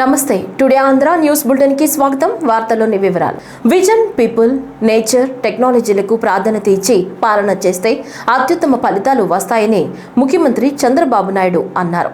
నమస్తే today Andhra news bulletin కి స్వాగతం. వార్తల్లోని వివరాలు. విజన్, పీపుల్, నేచర్, టెక్నాలజీలకు ప్రాధాన్యత ఇచ్చి పాలన చేస్తే అత్యుత్తమ ఫలితాలు వస్తాయని ముఖ్యమంత్రి చంద్రబాబు నాయుడు అన్నారు.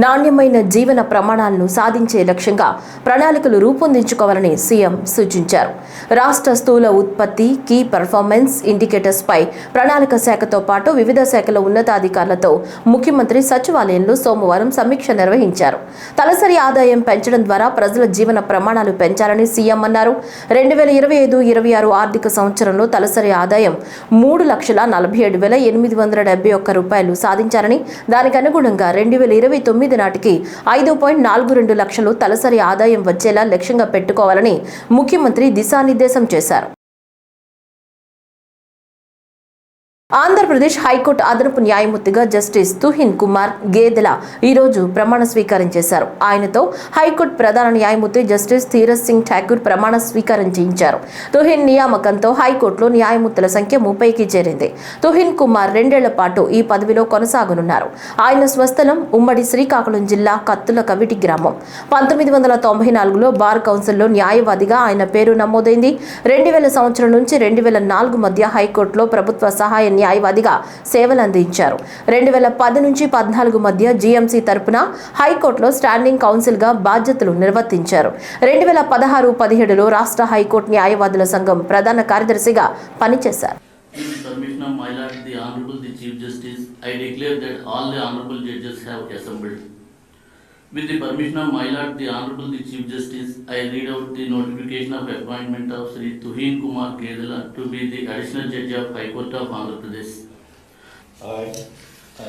నాణ్యమైన జీవన ప్రమాణాలను సాధించే లక్ష్యంగా ప్రణాళికలు రూపొందించుకోవాలని సీఎం సూచించారు. రాష్ట్ర స్థూల ఉత్పత్తి కీ పర్ఫార్మెన్స్ ఇండికేటర్స్ పై ప్రణాళిక శాఖతో పాటు వివిధ శాఖల ఉన్నతాధికారులతో ముఖ్యమంత్రి సచివాలయంలో సోమవారం సమీక్ష నిర్వహించారు. తలసరి ఆదాయం పెంచడం ద్వారా ప్రజల జీవన ప్రమాణాలు పెంచాలని సీఎం అన్నారు. 2025-26 ఆర్థిక సంవత్సరంలో తలసరి ఆదాయం 3,47,871 రూపాయలు సాధించారని, దానికి అనుగుణంగా 2029 నాటికి 5.42 లక్షలు తలసరి ఆదాయం వచ్చేలా లక్ష్యంగా పెట్టుకోవాలని ముఖ్యమంత్రి దిశానిర్దేశం చేశారు. ఆంధ్రప్రదేశ్ హైకోర్టు అదనపు న్యాయమూర్తిగా జస్టిస్ తుహిన్ కుమార్ గేదెల ఈరోజు ప్రమాణ స్వీకారం చేశారు. ఆయనతో హైకోర్టు ప్రధాన న్యాయమూర్తి జస్టిస్ ధీరజ్ సింగ్ ఠాకూర్ ప్రమాణ స్వీకారం చేయించారు. తుహిన్ నియామకంతో హైకోర్టులో న్యాయమూర్తుల సంఖ్య 30కి చేరింది. తుహిన్ కుమార్ 2 ఏళ్ల పాటు ఈ పదవిలో కొనసాగనున్నారు. ఆయన స్వస్థలం ఉమ్మడి శ్రీకాకుళం జిల్లా కత్తుల కవిటి గ్రామం. 1994లో బార్ కౌన్సిల్లో న్యాయవాదిగా ఆయన పేరు నమోదైంది. 2000 సంవత్సరం నుంచి 2004 మధ్య హైకోర్టులో ప్రభుత్వ సహాయ న్యాయవాదిగా సేవలందించారు. 2010 నుంచి 14 మధ్య జీఎంసీ తరపున హైకోర్టులో స్టాండింగ్ కౌన్సిల్ గా బాధ్యతలు నిర్వర్తించారు. 2016-17లో రాష్ట్ర హైకోర్టు న్యాయవాదుల సంఘం ప్రధాన కార్యదర్శిగా పనిచేశారు. With the permission of my lord, the Honorable the Chief Justice, I read out the notification of appointment of Sri Tuhin Kumar Gedela to be the Additional Judge of High Court of Andhra Pradesh. I,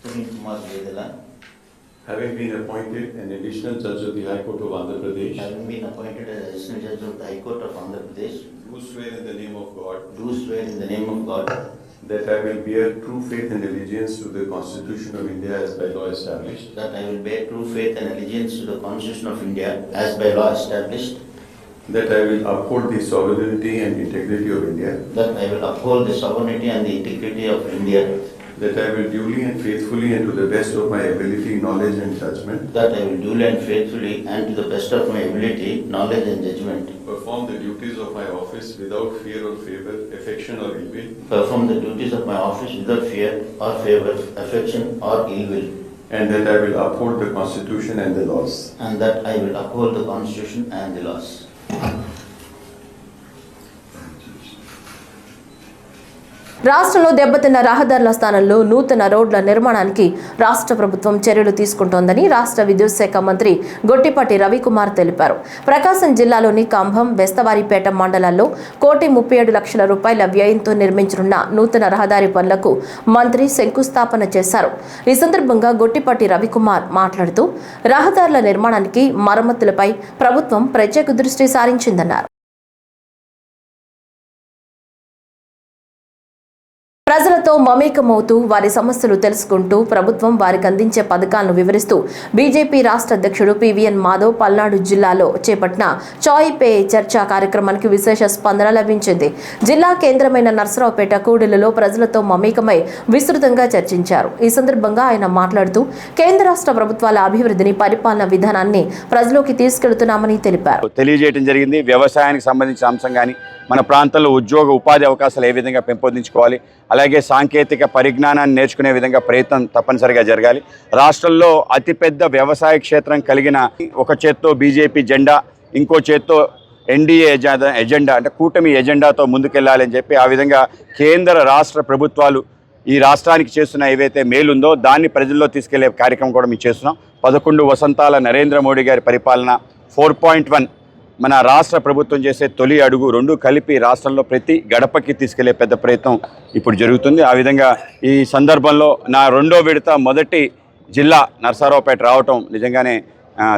Tuhin Kumar Gedela, having been appointed an Additional Judge of the High Court of Andhra Pradesh, having been appointed as Additional Judge of the High Court of Andhra Pradesh, do swear in the name of God do swear in the name of God that I will bear true faith and allegiance to the Constitution of India as by law established, that I will bear true faith and allegiance to the Constitution of India as by law established, that I will uphold the sovereignty and integrity of India, that I will uphold the sovereignty and the integrity of India, that I will duly and faithfully and to the best of my ability, knowledge and judgment that I will duly and faithfully and to the best of my ability, knowledge and judgment perform the duties of my office without fear or favor, affection or ill will, perform the duties of my office without fear or favor, affection or ill will, and that I will uphold the Constitution and the laws. and that I will uphold the Constitution and the laws. రాష్ట్రంలో దెబ్బతిన్న రహదారుల స్థానంలో నూతన రోడ్ల నిర్మాణానికి రాష్ట్ర ప్రభుత్వం చర్యలు తీసుకుంటోందని రాష్ట్ర విద్యుత్ శాఖ మంత్రి గొట్టిపాటి రవికుమార్ తెలిపారు. ప్రకాశం జిల్లాలోని కంభం, బెస్తవారిపేట మండలాల్లో 1,37,00,000 రూపాయల వ్యయంతో నిర్మించనున్న నూతన రహదారి పనులకు మంత్రి శంకుస్థాపన చేశారు. ఈ సందర్భంగా గొట్టిపాటి రవికుమార్ మాట్లాడుతూ రహదారుల నిర్మాణానికి మరమ్మతులపై ప్రభుత్వం ప్రత్యేక దృష్టి సారించిందన్నారు. ప్రజలతో మమేకమవుతూ వారి సమస్యలు తెలుసుకుంటూ ప్రభుత్వం వారికి అందించే పథకాలను వివరిస్తూ బీజేపీ రాష్ట్ర అధ్యక్షుడు పివిఎన్ మాధవ్ పల్నాడు జిల్లాలో చేపట్టిన చాయ్ పే చర్చా కార్యక్రమానికి విశేష స్పందన లభించింది. జిల్లా కేంద్రమైన నర్సరావుపేట కూడలిలో ప్రజలతో మమేకమై విస్తృతంగా చర్చించారు. ఈ సందర్భంగా ఆయన మాట్లాడుతూ కేంద్ర రాష్ట్ర ప్రభుత్వాల అభివృద్ధిని, పరిపాలన విధానాన్ని ప్రజలోకి తీసుకెళ్తున్నామని తెలిపారు. తెలియజేయడం జరిగింది. వ్యవసాయానికి సంబంధించిన అంశం కానీ, మన ప్రాంతంలో ఉద్యోగ ఉపాధి అవకాశాలు ఏ విధంగా పెంపొందించుకోవాలి, అలాగే సాంకేతిక పరిజ్ఞానాన్ని నేర్చుకునే విధంగా ప్రయత్నం తప్పనిసరిగా జరగాలి. రాష్ట్రంలో అతిపెద్ద వ్యవసాయ క్షేత్రం కలిగిన ఒక చేత్తో బీజేపీ జెండా, ఇంకో చేత్తో ఎన్డీఏ ఎజెండా అంటే కూటమి ఎజెండాతో ముందుకెళ్లాలని చెప్పి ఆ విధంగా కేంద్ర రాష్ట్ర ప్రభుత్వాలు ఈ రాష్ట్రానికి చేస్తున్న ఏవైతే మేలుందో దాన్ని ప్రజల్లో తీసుకెళ్లే కార్యక్రమం కూడా మేము చేస్తున్నాం. 11 వసంతాల నరేంద్ర మోడీ గారి పరిపాలన 4.1 మన రాష్ట్ర ప్రభుత్వం చేసే తొలి అడుగు, 2 కలిపి రాష్ట్రంలో ప్రతి గడపకి తీసుకెళ్లే పెద్ద ప్రయత్నం ఇప్పుడు జరుగుతుంది. ఆ విధంగా ఈ సందర్భంలో నా 2వ విడత మొదటి జిల్లా నర్సారావుపేట రావటం నిజంగానే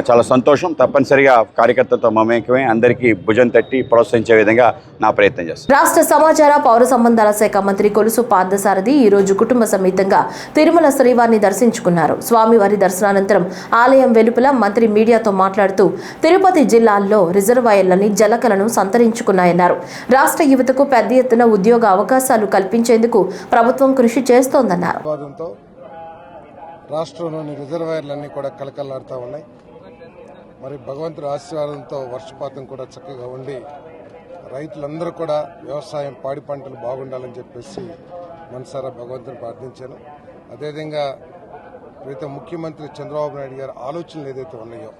చాలా సంతోషం. తప్పనిసరిగా కార్యకర్తలతో మమేకమై అందరికీ భుజం తట్టి ప్రోత్సహించే విధంగా నా ప్రయత్నం చేస్తాను. రాష్ట్ర సమాచార పౌర సంబంధాల శాఖ మంత్రి కొలుసు పార్థసారథి ఈ రోజు కుటుంబ సమేతంగా తిరుమల శ్రీవారిని దర్శించుకున్నారు. స్వామివారి దర్శనానంతరం ఆలయం వెలుపల మంత్రి మీడియాతో మాట్లాడుతూ తిరుపతి జిల్లాల్లో రిజర్వాయర్లని జలకలను సంతరించుకున్నాయన్నారు. రాష్ట్ర యువతకు పెద్ద ఎత్తున ఉద్యోగ అవకాశాలు కల్పించేందుకు ప్రభుత్వం కృషి చేస్తోందన్నారు. రాష్ట్రంలోని రిజర్వాయర్లన్నీ కూడా కలకలాడుతూ ఉన్నాయి. మరి భగవంతుడి ఆశీర్వాదంతో వర్షపాతం కూడా చక్కగా ఉండి రైతులందరూ కూడా వ్యవసాయం పాడి పంటలు బాగుండాలని చెప్పేసి మనసారా భగవంతుని ప్రార్థించాను. అదేవిధంగా ప్రీతం ముఖ్యమంత్రి చంద్రబాబు నాయుడు గారి ఆలోచనలు ఏదైతే ఉన్నాయో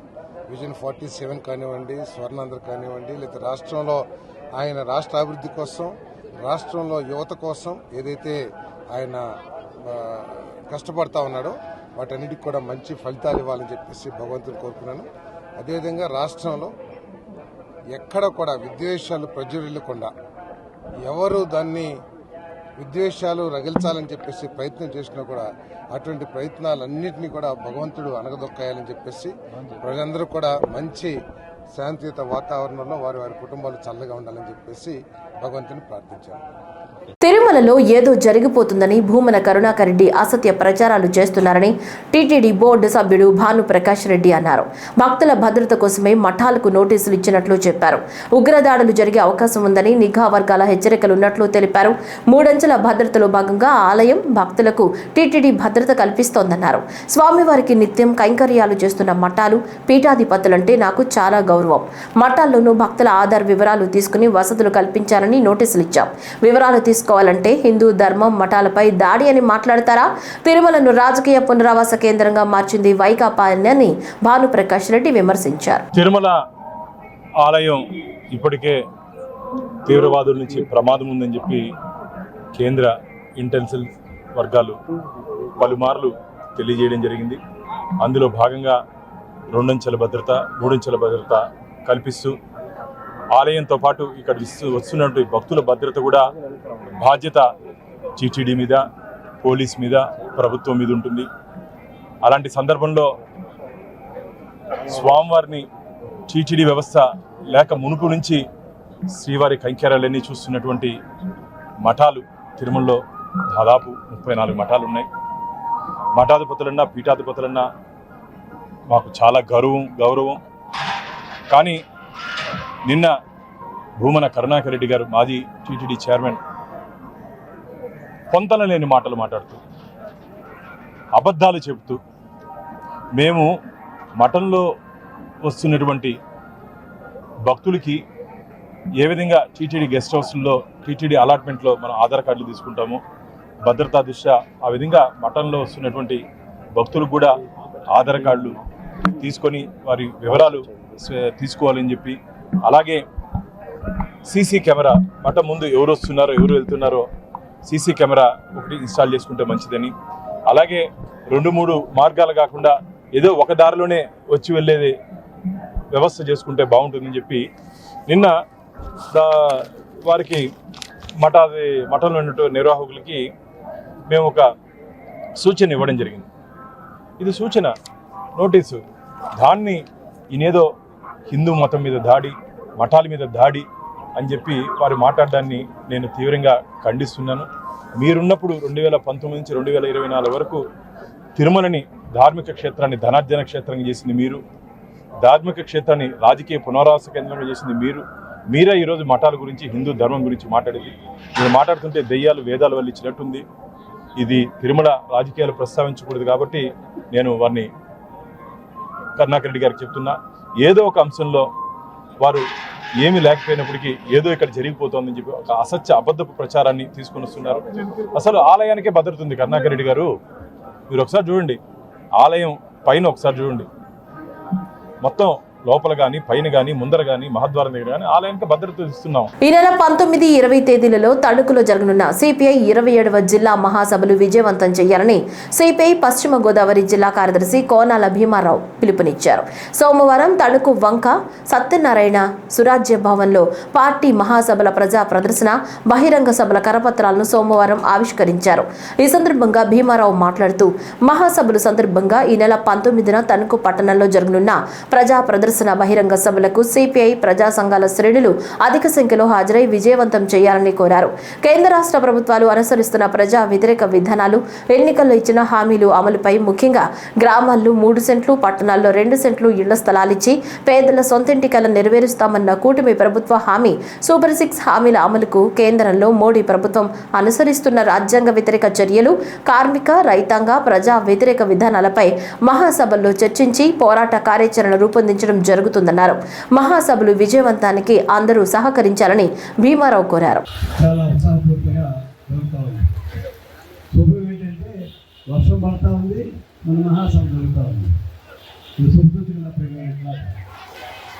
విజన్ 47 కానివ్వండి, స్వర్ణాంధ్ర కానివ్వండి, లేదా రాష్ట్రంలో ఆయన రాష్ట్ర అభివృద్ధి కోసం, రాష్ట్రంలో యువత కోసం ఏదైతే ఆయన కష్టపడతా ఉన్నాడో వాటన్నిటికి కూడా మంచి ఫలితాలు ఇవ్వాలని చెప్పేసి భగవంతుని కోరుకున్నాను. అదేవిధంగా రాష్ట్రంలో ఎక్కడ కూడా విద్వేషాలు ప్రజ్వరిల్లకుండా ఎవరు దాన్ని విద్వేషాలు రగిల్చాలని చెప్పేసి ప్రయత్నం చేసినా కూడా అటువంటి ప్రయత్నాలన్నింటినీ కూడా భగవంతుడు అనగదొక్కాయాలని చెప్పేసి ప్రజలందరూ కూడా మంచి శాంతియుత వాతావరణంలో వారి వారి కుటుంబాలు చల్లగా ఉండాలని చెప్పేసి భగవంతుని ప్రార్థించాను. తిరుమలలో ఏదో జరిగిపోతుందని భూమన కరుణాకర్ రెడ్డి అసత్య ప్రచారాలు చేస్తున్నారని టీటీడీ బోర్డు సభ్యుడు భానుప్రకాష్ రెడ్డి అన్నారు. భక్తుల భద్రత కోసమే మఠాలకు నోటీసులు ఇచ్చినట్లు చెప్పారు. ఉగ్రదాడులు జరిగే అవకాశం ఉందని నిఘా వర్గాల హెచ్చరికలున్నట్లు తెలిపారు. 3 అంచెల భద్రతలో భాగంగా ఆలయం భక్తులకు టీటీడీ భద్రత కల్పిస్తోందన్నారు. స్వామివారికి నిత్యం కైంకర్యాలు చేస్తున్న మఠాలు, పీఠాధిపతులంటే నాకు చాలా గౌరవం. మఠాల్లోనూ భక్తుల ఆధార్ వివరాలు తీసుకుని వసతులు కల్పించాలని నోటీసులు ఇచ్చాం. వివరాలు తీసుకోవాలంటే హిందూ ధర్మం మఠాలపై దాడి అని మాట్లాడతారా? తిరుమలను రాజకీయ పునరావాస కేంద్రంగా మార్చింది వైకాపా అని భానుప్రకాష్ రెడ్డి విమర్శించారు. తిరుమల ఆలయం ఇప్పటికే తీవ్రవాదుల నుంచి ప్రమాదం ఉందని చెప్పి కేంద్ర ఇంటెలిజెన్స్ వర్గాలు పలుమార్లు తెలియజేయడం జరిగింది. అందులో భాగంగా 2 అంచెల భద్రత, 3 అంచెల భద్రత కల్పిస్తూ ఆలయంతో పాటు ఇక్కడ వస్తున్నటువంటి భక్తుల భద్రత కూడా బాధ్యత టీటీడీ మీద, పోలీస్ మీద, ప్రభుత్వం మీద ఉంటుంది. అలాంటి సందర్భంలో స్వామివారిని టీటీడీ వ్యవస్థ లేక మునుపు నుంచి శ్రీవారి కైంకర్యాలన్నీ చూస్తున్నటువంటి మఠాలు తిరుమలలో దాదాపు 34 మఠాలు ఉన్నాయి. మఠాధిపతులన్నా పీఠాధిపతులన్నా మాకు చాలా గౌరవం. కానీ నిన్న భూమన కరుణాకర్ రెడ్డి గారు, మాజీ టీటీడీ చైర్మన్, పొంతనలేని మాటలు మాట్లాడుతూ, అబద్ధాలు చెబుతూ, మేము మఠంలో వస్తున్నటువంటి భక్తులకి ఏ విధంగా టీటీడీ గెస్ట్ హౌస్లో, టీటీడీ అలాట్మెంట్లో మనం ఆధార్ కార్డులు తీసుకుంటామో భద్రతా దృష్ట్యా ఆ విధంగా మఠంలో వస్తున్నటువంటి భక్తులకు కూడా ఆధార్ కార్డులు తీసుకొని వారి వివరాలు తీసుకోవాలని చెప్పి, అలాగే సీసీ కెమెరా మఠం ముందు ఎవరు వస్తున్నారో ఎవరు వెళ్తున్నారో సీసీ కెమెరా ఒకటి ఇన్స్టాల్ చేసుకుంటే మంచిదని, అలాగే 2-3 మార్గాలు కాకుండా ఏదో ఒక దారిలోనే వచ్చి వెళ్ళేది వ్యవస్థ చేసుకుంటే బాగుంటుందని చెప్పి నిన్న వారికి మఠంలో ఉన్న నిర్వాహకులకి మేము ఒక సూచన ఇవ్వడం జరిగింది. ఇది సూచన, నోటీసు. దాన్ని ఈయనేదో హిందూ మతం మీద దాడి, మఠాల మీద దాడి అని చెప్పి వారు మాట్లాడడాన్ని నేను తీవ్రంగా ఖండిస్తున్నాను. మీరున్నప్పుడు 2019 నుంచి 2024 వరకు తిరుమలని ధార్మిక క్షేత్రాన్ని ధనార్జన క్షేత్రంగా చేసింది మీరు, ధార్మిక క్షేత్రాన్ని రాజకీయ పునరావాస కేంద్రంగా చేసింది మీరే ఈరోజు మఠాల గురించి, హిందూ ధర్మం గురించి మాట్లాడేది. మీరు మాట్లాడుతుంటే దెయ్యాలు వేదాలు వల్ల ఇచ్చినట్టుంది. ఇది తిరుమల రాజకీయాలు ప్రస్తావించకూడదు కాబట్టి నేను వారిని కరుణాకర్ రెడ్డి గారికి చెప్తున్నా, ఏదో ఒక అంశంలో వారు ఏమీ లేకపోయినప్పటికీ ఏదో ఇక్కడ జరిగిపోతుందని చెప్పి ఒక అసత్య అబద్ధపు ప్రచారాన్ని తీసుకుని వస్తున్నారు. అసలు ఆలయానికే భద్రత ఉంది కరుణాకర్ రెడ్డి గారు. మీరు ఒకసారి చూడండి, ఆలయం పైన ఒకసారి చూడండి, మొత్తం లోపల గాని పైన గాని ముందర గాని మహద్వారం దగ్గర గాని ఆలయానికి భద్రత ఇస్తున్నాం. ఈ నెల 19, 20 తేదీలలో తణుకులో జరగనున్న సిపిఐ 27వ జిల్లా మహాసభలు విజయవంతం చేయాలని సిపిఐ పశ్చిమ గోదావరి జిల్లా కార్యదర్శి కోనాల భీమారావు పిలుపునిచ్చారు. సోమవారం తణుకు వంక సత్యనారాయణ సురాజ్య భవన్లో పార్టీ మహాసభల ప్రజా ప్రదర్శన, బహిరంగ సభల కరపత్రాలను సోమవారం ఆవిష్కరించారు. ఈ సందర్భంగా భీమారావు మాట్లాడుతూ, మహాసభల సందర్భంగా ఈ నెల 19న తణుకు పట్టణంలో జరగనున్న ప్రజా ప్రదర్శన బహిరంగ సభలకు సిపిఐ ప్రజా సంఘాల శ్రేణులు అధిక సంఖ్యలో హాజరై విజయవంతం చేయాలని కోరారు. కేంద్ర రాష్ట్ర ప్రభుత్వాలు అనుసరిస్తున్న ప్రజా వ్యతిరేక విధానాలు, ఎన్నికల్లో ఇచ్చిన హామీలు అమలుపై, ముఖ్యంగా గ్రామాల్లో 3 సెంట్లు, పట్టణాల్లో 2 సెంట్లు ఇళ్ల స్థలాలిచ్చి పేదల సొంతింటి కల నెరవేరుస్తామన్న కూటమి ప్రభుత్వ హామీ సూపర్ 6 హామీల అమలుకు కేంద్రంలో మోడీ ప్రభుత్వం అనుసరిస్తున్న రాజ్యాంగ వ్యతిరేక చర్యలు, కార్మిక, రైతాంగ, ప్రజా వ్యతిరేక విధానాలపై మహాసభల్లో చర్చించి పోరాట కార్యాచరణ రూపొందించడం జరుగుతుందన్నారు. మహాసభలు విజయవంతానికి అందరూ సహకరించాలని భీమారావు కోరారు. చాలా ఉత్సాహపూర్తిగా జరుగుతూ ఉంది. శుభం ఏంటంటే వర్షం పడతా ఉంది, మన మహాసభ జరుగుతూ ఉంది. ఇది శుభ్రతగా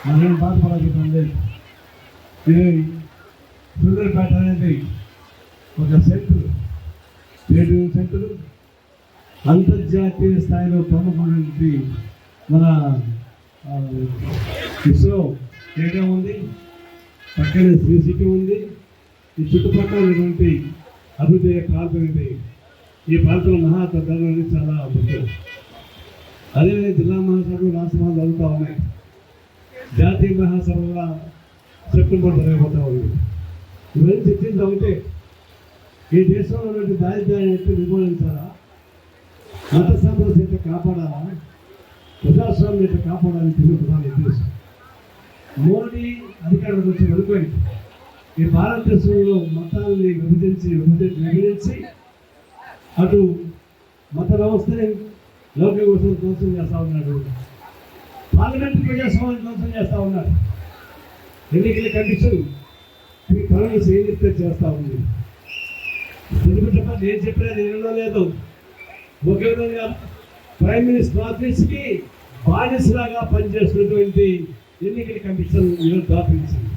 మనమేం బాధపడకుండా లేదు. ఇది సూర్యాపేట అనేది ఒక సెంటర్, ట్రేడింగ్ సెంటర్, అంతర్జాతీయ స్థాయిలో ప్రముఖమైనటువంటి మన ఇస్రో స్టేడియం ఉంది, పక్కనే శ్రీ సిటీ ఉంది. ఈ చుట్టుపక్కల ఉన్నటువంటి అభివృద్ధి ప్రాంతం ఇది. ఈ ప్రాంతంలో మహాతర్ధం అనేది చాలా ముఖ్యం. అదేవిధంగా జిల్లా మహాసభలు రాష్ట్ర మహాసభలు జరుగుతూ ఉన్నాయి. జాతీయ మహాసభ సెప్టెంబర్ జరగబోతూ ఉంది. ఇవన్నీ చర్చించడం ఒకటే, ఈ దేశంలో ఉన్నటువంటి దారిద్ర్యాన్ని నిర్మూలించాలా, మత సామరస్యత కాపాడాలా, ప్రజాస్వామ్యత కాపాడాలని తెలియ ప్రధాన ఉద్దేశం. మోడీ అధికారంలోకి వచ్చి అనుకోండి, ఈ భారతదేశంలో మతాలని విభజించి అటు మత వ్యవస్థని లౌకిక వ్యవస్థను ధ్వంసం చేస్తూ ఉన్నాడు, పార్లమెంట్ ప్రజాస్వామ్యం ధ్వంసం చేస్తూ ఉన్నాడు, ఎన్నికల కమిషన్ ఈ పనులు చేయిస్తే చేస్తూ ఉంది. నేను చెప్పినా నేను లేదు. ఒకే విధంగా ప్రైమ్ మినిస్టర్ ఆఫీస్కి బానిసలాగా పనిచేస్తున్నటువంటి ఎన్నికల కమిషన్ ఈరోజు దాపించింది.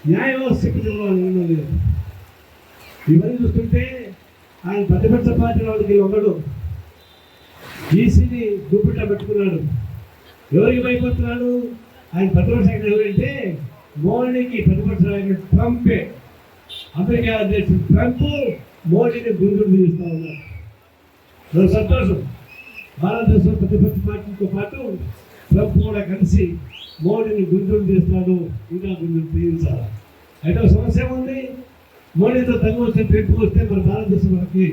న్యాయ వ్యవస్థకి నిర్ణయం లేదు. ఇవన్నీ చూస్తుంటే ఆయన ప్రతిపక్ష పార్టీ వాళ్ళకి ఒకడు ఈసీని గుప్పిట పెట్టుకున్నాడు. ఎవరికి భయపడుతున్నాడు? ఆయన ప్రతిపక్ష ఎవరంటే మోడీకి ప్రతిపక్ష నాయకుడు ట్రంపే. అమెరికా అధ్యక్షుడు ట్రంప్ మోడీని గుంజుడు తీస్తూ ఉన్నారు. సంతోషం. భారతదేశం ప్రతిపక్ష పార్టీతో పాటు ట్రంప్ కూడా కలిసి మోడీని గుంజుడు తీస్తాడు, ఇంకా గుంజుడు తీయించాలి. అయితే సమస్య ఉంది. మోడీతో తగ్గు వస్తే ట్రిప్ వస్తే మన భారతదేశం మనకి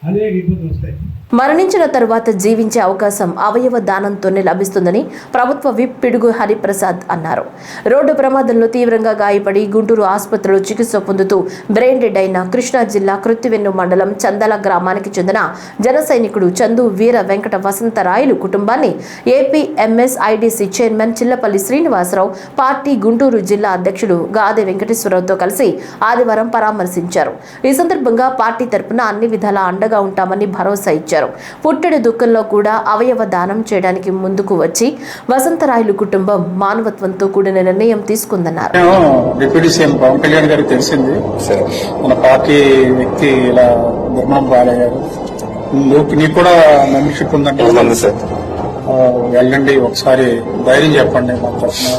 అనేక ఇబ్బందులు వస్తాయి. మరణించిన తరువాత జీవించే అవకాశం అవయవ దానంతోనే లభిస్తుందని ప్రభుత్వ విప్ పిడుగు హరిప్రసాద్ అన్నారు. రోడ్డు ప్రమాదంలో తీవ్రంగా గాయపడి గుంటూరు ఆసుపత్రిలో చికిత్స పొందుతూ బ్రెయిన్ డెడ్ అయిన కృష్ణా జిల్లా కృత్తివెన్ను మండలం చందల గ్రామానికి చెందిన జన సైనికుడు చందు వీర వెంకట వసంతరాయలు కుటుంబాన్ని APMSIDC chairman Chillapalli Srinivasarao party Guntur జిల్లా అధ్యక్షుడు గాదె వెంకటేశ్వరరావుతో కలిసి ఆదివారం పరామర్శించారు. ఈ సందర్భంగా పార్టీ తరపున అన్ని విధాలా అండగా ఉంటామని భరోసా ఇచ్చారు. పుట్టెడు దుఃఖంలో కూడా అవయవ దానం చేయడానికి ముందుకు వచ్చి వసంతరాయలు కుటుంబం మానవత్వంతో కూడిన నిర్ణయం తీసుకుందన్నారు. డిప్యూటీ సీఎం పవన్ కళ్యాణ్ గారికి తెలిసింది మన పార్టీ వ్యక్తి ఇలా నిర్మాణం బాలయ్యారు. నీకు కూడా మెంబర్షిప్ ఉందంటే వెళ్ళండి, ఒకసారి ధైర్యం చెప్పండి, మన తరఫున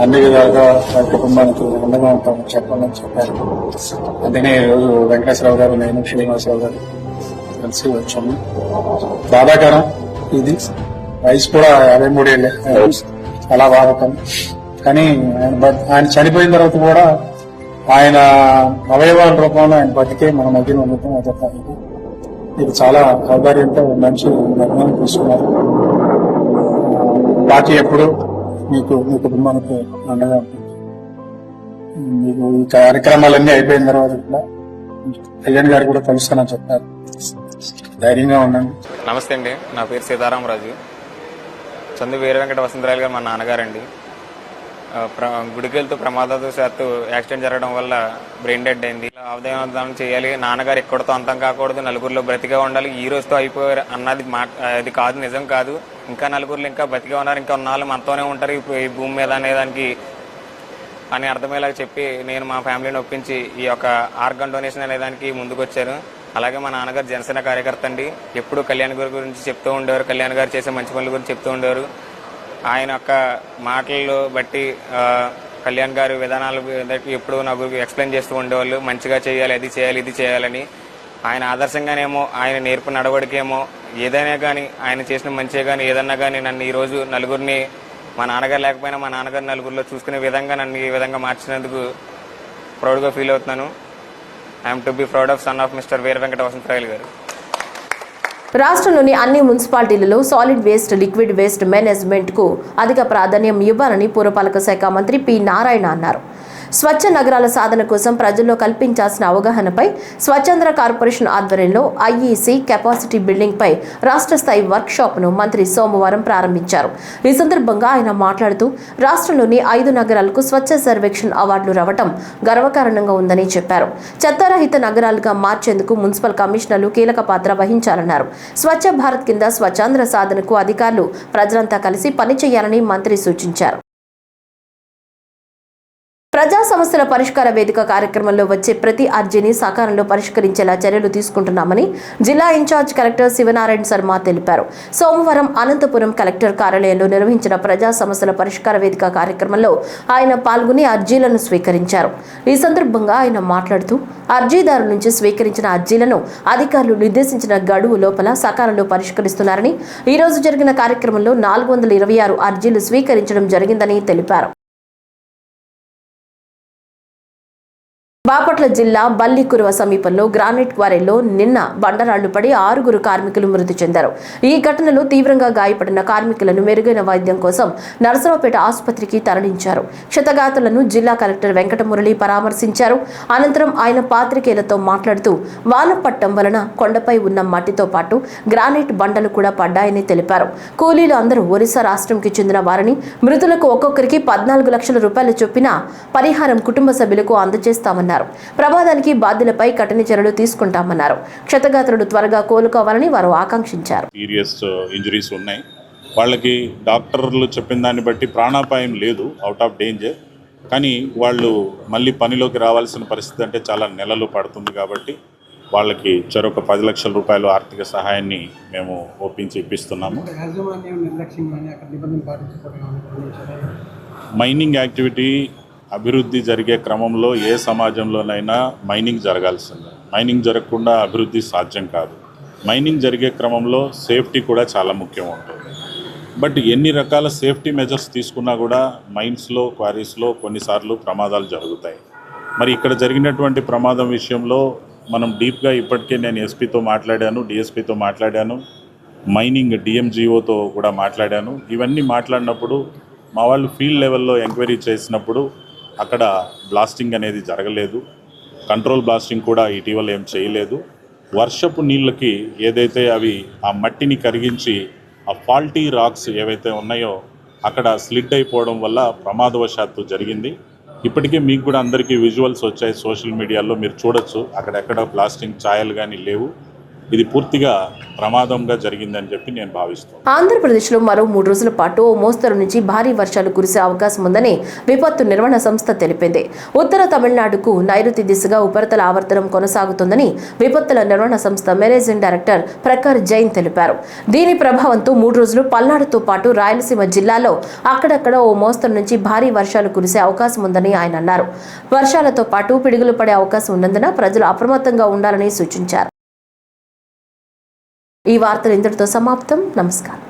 అన్ని విధాలుగా కుటుంబానికి అండగా ఉంటామని చెప్పండి అని చెప్పారు. అందుకనే ఈరోజు వెంకటేశ్వరరావు గారు, నేను శ్రీనివాసరావు గారు కలిసి వచ్చాము. బాధాకరం. ఇది వయసు కూడా 53 ఏళ్ళే, చాలా బాధాకరం. కానీ ఆయన చనిపోయిన తర్వాత కూడా ఆయన అవయవాల రూపంలో ఆయన బతికే మన మధ్యలో ఉండటం అదొక ఇది చాలా ఔదార్యంతో మంచి నిర్ణయం తీసుకున్నారు. పార్టీ ఎప్పుడు మీకు మీ కుటుంబానికి అండగా ఉంటుంది. మీకు ఈ కార్యక్రమాలన్నీ అయిపోయిన తర్వాత కూడా కళ్యాణ్ గారు కూడా కలుస్తానని చెప్పారు. ధైర్యంగా ఉండండి. నమస్తే అండి, నా పేరు సీతారామరాజు. చందు వీర వెంకట వసంతరాయలు గారు మా నాన్నగారండి. గుడికి వెళ్తూ ప్రమాదవశాత్తు యాక్సిడెంట్ జరగడం వల్ల బ్రెయిన్ డెడ్ అయింది. అవయవదానం చేయాలి, నాన్నగారు ఎక్కడితో అంతం కాకూడదు, నలుగురిలో బ్రతిగా ఉండాలి, ఈ రోజుతో అయిపోయారు అన్నది అది కాదు, నిజం కాదు. ఇంకా నలుగురిలో ఇంకా బ్రతిగా ఉన్నారు, ఇంకా ఉన్నాళ్ళు మనతోనే ఉంటారు ఈ భూమి మీద అనేదానికి అని అర్థమయ్యేలాగా చెప్పి నేను మా ఫ్యామిలీని ఒప్పించి ఈ యొక్క ఆర్గన్ డొనేషన్ అనేదానికి ముందుకు వచ్చారు. అలాగే మా నాన్నగారు జనసేన కార్యకర్త అండి. ఎప్పుడు కళ్యాణ్ గారి గురించి చెప్తూ ఉండేవారు, కళ్యాణ్ గారు చేసే మంచి పనుల గురించి చెప్తూ ఉండేవారు. ఆయన యొక్క మాటలు బట్టి కళ్యాణ్ గారి విధానాలు ఎప్పుడు నాకు ఎక్స్ప్లెయిన్ చేస్తూ ఉండేవాళ్ళు. మంచిగా చేయాలి, అది చేయాలి, ఇది చేయాలని. ఆయన ఆదర్శంగానేమో, ఆయన నేర్పు నడవడికేమో, ఏదైనా కానీ ఆయన చేసిన మంచిగా కానీ ఏదన్నా కానీ నన్ను ఈరోజు నలుగురిని, మా నాన్నగారు లేకపోయినా మా నాన్నగారు నలుగురిలో చూసుకునే విధంగా నన్ను ఈ విధంగా మార్చినందుకు ప్రౌడ్గా ఫీల్ అవుతున్నాను. I'm to be proud of son of mister Veera Venkata Vasantharayalu garu. రాష్ట్రంలోని అన్ని మున్సిపాలిటీలలో solid waste, liquid waste management కు అధిక ప్రాధాన్యం ఇవ్వాలని పురపాలక శాఖ మంత్రి పి నారాయణ అన్నారు. స్వచ్ఛ నగరాల సాధన కోసం ప్రజల్లో కల్పించాల్సిన అవగాహనపై స్వచ్ఛంద్ర కార్పొరేషన్ ఆధ్వర్యంలో ఐఈసీ కెపాసిటీ బిల్డింగ్ పై రాష్ట్ర స్థాయి వర్క్ షాప్ ను మంత్రి సోమవారం ప్రారంభించారు. ఈ సందర్భంగా ఆయన మాట్లాడుతూ రాష్ట్రంలోని 5 నగరాలకు స్వచ్ఛ సర్వేక్షణ్ అవార్డులు రావడం గర్వకారణంగా ఉందని చెప్పారు. చెత్తరహిత నగరాలుగా మార్చేందుకు మున్సిపల్ కమిషనర్లు కీలక పాత్ర వహించాలన్నారు. స్వచ్ఛ భారత్ కింద స్వచ్ఛాంధ్ర సాధనకు అధికారులు ప్రజలంతా కలిసి పనిచేయాలని మంత్రి సూచించారు. ప్రజా సమస్యల పరిష్కార వేదిక కార్యక్రమంలో వచ్చే ప్రతి అర్జీని సకాలంలో పరిష్కరించేలా చర్యలు తీసుకుంటున్నామని జిల్లా ఇన్ఛార్జ్ కలెక్టర్ శివనారాయణ శర్మ తెలిపారు. సోమవారం అనంతపురం కలెక్టర్ కార్యాలయంలో నిర్వహించిన ప్రజా సమస్యల పరిష్కార వేదిక కార్యక్రమంలో ఆయన పాల్గొని అర్జీలను స్వీకరించారు. ఈ సందర్భంగా ఆయన మాట్లాడుతూ అర్జీదారుల నుంచి స్వీకరించిన అర్జీలను అధికారులు నిర్దేశించిన గడువు లోపల సకాలంలో పరిష్కరిస్తున్నారని, ఈ రోజు జరిగిన కార్యక్రమంలో 426 అర్జీలు స్వీకరించడం జరిగిందని తెలిపారు. బాపట్ల జిల్లా బల్లికురువ సమీపంలో గ్రానైట్ క్వారీలో నిన్న బండరాళ్లు పడి 6 కార్మికులు మృతి చెందారు. ఈ ఘటనలో తీవ్రంగా గాయపడిన కార్మికులను మెరుగైన వైద్యం కోసం నరసరావుపేట ఆసుపత్రికి తరలించారు. క్షతగాతులను జిల్లా కలెక్టర్ వెంకటమురళి పరామర్శించారు. అనంతరం ఆయన పాత్రికేయులతో మాట్లాడుతూ వానపట్టం వలన కొండపై ఉన్న మట్టితో పాటు గ్రానైట్ బండలు కూడా పడ్డాయని తెలిపారు. కూలీలు అందరూ ఒరిస్సా రాష్ట్రంకి చెందిన వారని, మృతులకు ఒక్కొక్కరికి 14 లక్షల రూపాయల చొప్పున పరిహారం కుటుంబ సభ్యులకు అందజేస్తామన్నారు. ప్రమాదానికి బాధ్యులపై కఠిన చర్యలు తీసుకుంటామన్నారు. క్షతగాత్రులు త్వరగా కోలుకోవాలని వారు ఆకాంక్షించారు. సీరియస్ ఇంజరీస్ ఉన్నాయి. వాళ్ళకి డాక్టర్లు చెప్పిన దాన్ని బట్టి ప్రాణాపాయం లేదు, అవుట్ ఆఫ్ డేంజర్. కానీ వాళ్ళు మళ్ళీ పనిలోకి రావాల్సిన పరిస్థితి అంటే చాలా నెలలు పడుతుంది. కాబట్టి వాళ్ళకి చెరొక 10 లక్షల రూపాయలు ఆర్థిక సహాయాన్ని మేము ఒప్పించి ఇప్పిస్తున్నాము. మైనింగ్ యాక్టివిటీ అభివృద్ధి జరిగే క్రమంలో ఏ సమాజంలోనైనా మైనింగ్ జరగాల్సిందే. మైనింగ్ జరగకుండా అభివృద్ధి సాధ్యం కాదు. మైనింగ్ జరిగే క్రమంలో సేఫ్టీ కూడా చాలా ముఖ్యం ఉంటుంది. బట్ ఎన్ని రకాల సేఫ్టీ మెజర్స్ తీసుకున్నా కూడా మైన్స్లో, క్వారీస్లో కొన్నిసార్లు ప్రమాదాలు జరుగుతాయి. మరి ఇక్కడ జరిగినటువంటి ప్రమాదం విషయంలో మనం డీప్గా ఇప్పటికే నేను ఎస్పీతో మాట్లాడాను, డిఎస్పీతో మాట్లాడాను, మైనింగ్ డిఎంజిఓతో కూడా మాట్లాడాను. ఇవన్నీ మాట్లాడినప్పుడు మా వాళ్ళు ఫీల్డ్ లెవెల్లో ఎంక్వైరీ చేసినప్పుడు అక్కడ బ్లాస్టింగ్ అనేది జరగలేదు. కంట్రోల్ బ్లాస్టింగ్ కూడా ఇటీవల ఏం చేయలేదు. వర్షపు నీళ్ళకి ఏదైతే అవి ఆ మట్టిని కరిగించి ఆ ఫాల్టీ రాక్స్ ఏవైతే ఉన్నాయో అక్కడ స్లిడ్ అయిపోవడం వల్ల ప్రమాదవశాత్తు జరిగింది. ఇప్పటికే మీకు కూడా అందరికీ విజువల్స్ వచ్చాయి, సోషల్ మీడియాలో మీరు చూడొచ్చు. అక్కడెక్కడ బ్లాస్టింగ్ ఛాయలు కానీ లేవు. ఇది పూర్తిగా ప్రమాదంగా జరిగిందని చెప్పి నేను భావిస్తున్నాను. ఆంధ్రప్రదేశ్లో మరో 3 రోజుల పాటు ఓ మోస్తరు నుంచి భారీ వర్షాలు కురిసే అవకాశం ఉందని విపత్తు నిర్వహణ సంస్థ తెలిపింది. ఉత్తర తమిళనాడుకు నైరుతి దిశగా ఉపరితల ఆవర్తనం కొనసాగుతుందని విపత్తుల నిర్వహణ సంస్థ మేనేజింగ్ డైరెక్టర్ ప్రఖర్ జైన్ తెలిపారు. దీని ప్రభావంతో 3 రోజులు పల్నాడుతో పాటు రాయలసీమ జిల్లాలో అక్కడక్కడ ఓ మోస్తరు నుంచి భారీ వర్షాలు కురిసే అవకాశం ఉందని ఆయన అన్నారు. వర్షాలతో పాటు పిడుగులు పడే అవకాశం ఉన్నందున ప్రజలు అప్రమత్తంగా ఉండాలని సూచించారు. ఈ వార్తలు ఇంతటితో సమాప్తం. నమస్కారం.